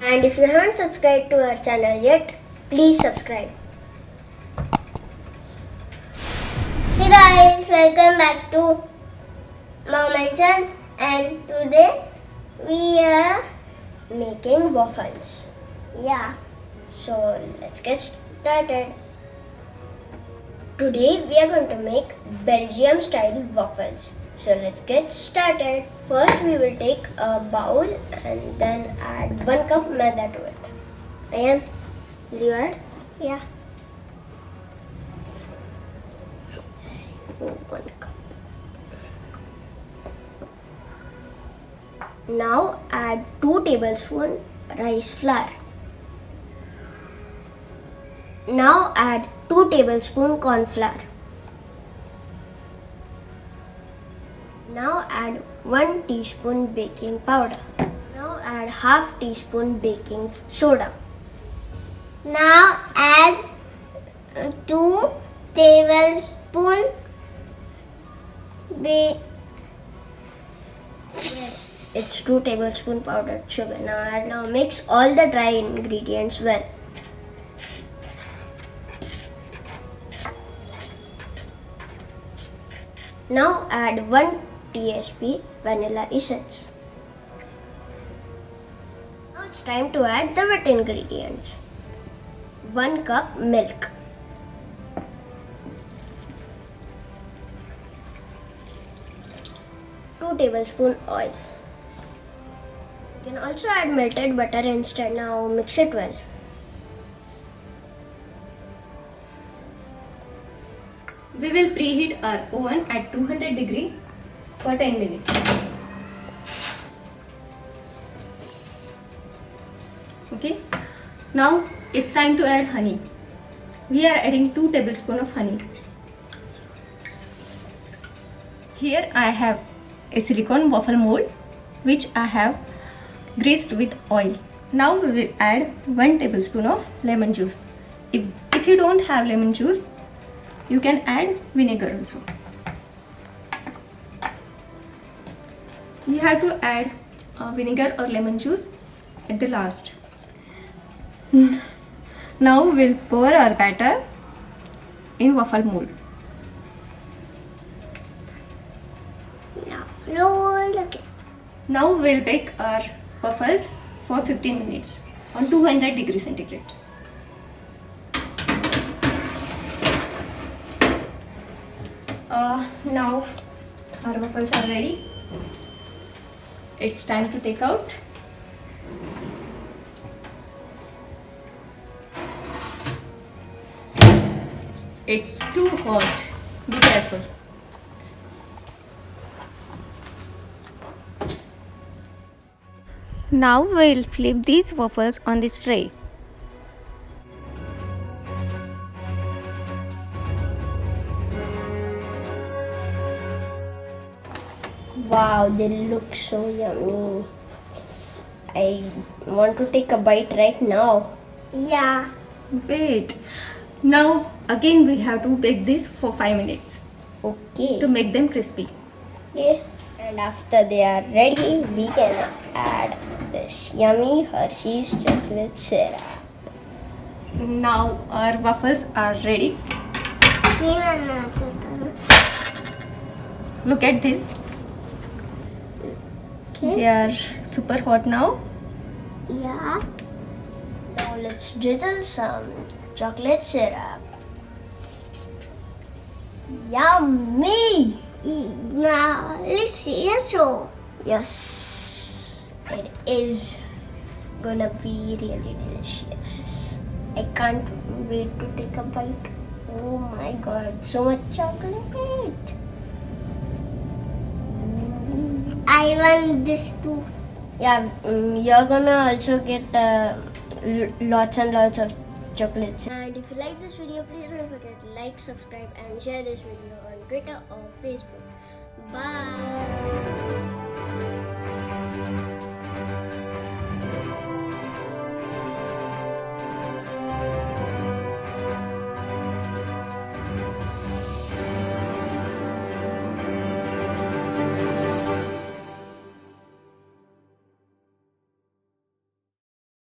And if you haven't subscribed to our channel yet, please subscribe. Hey guys, welcome back to Mom and Sons, and today we are making waffles. Yeah, so let's get started. Today we are going to make Belgium style waffles. So let's get started. First we will take a bowl and then add 1 cup maida to it. Ayan, will you add? Yeah. 1 cup. Now add 2 tablespoons rice flour. Now add 2 tablespoons corn flour. Now add 1 teaspoon baking powder. Now add half teaspoon baking soda. Now add 2 tablespoons it's 2 tablespoon powdered sugar. Now mix all the dry ingredients well. Now add 1 TBSP vanilla essence. Now it's time to add the wet ingredients. 1 cup milk. 2 tablespoons oil. You can also add melted butter instead. Now mix it well. We will preheat our oven at 200 degrees for 10 minutes. Okay. Now it's time to add honey. We are adding 2 tablespoons of honey. Here I have a silicone waffle mold which I have greased with oil. Now we will add 1 tablespoon of lemon juice. If you don't have lemon juice, you can add vinegar also. You have to add vinegar or lemon juice at the last. Now we'll pour our batter in waffle mold. Now we'll bake our waffles for 15 minutes on 200 degrees centigrade. Now our waffles are ready. It's time to take out. It's too hot. Be careful. Now we'll flip these waffles on this tray. Wow, they look so yummy. I want to take a bite right now. Yeah. Wait. Now again we have to bake this for 5 minutes. Okay. To make them crispy. Yeah. And after they are ready, we can add this yummy Hershey's chocolate syrup. Now our waffles are ready. Look at this. Okay. They are super hot now. Yeah. Now let's drizzle some chocolate syrup. Yummy! Now let's see. Yes, it is gonna be really delicious. I can't wait to take a bite. Oh my god, so much chocolate. I want this too. Yeah, you're gonna also get lots and lots of chocolates. And if you like this video, please don't forget to like, subscribe and share this video on Twitter or Facebook. Bye.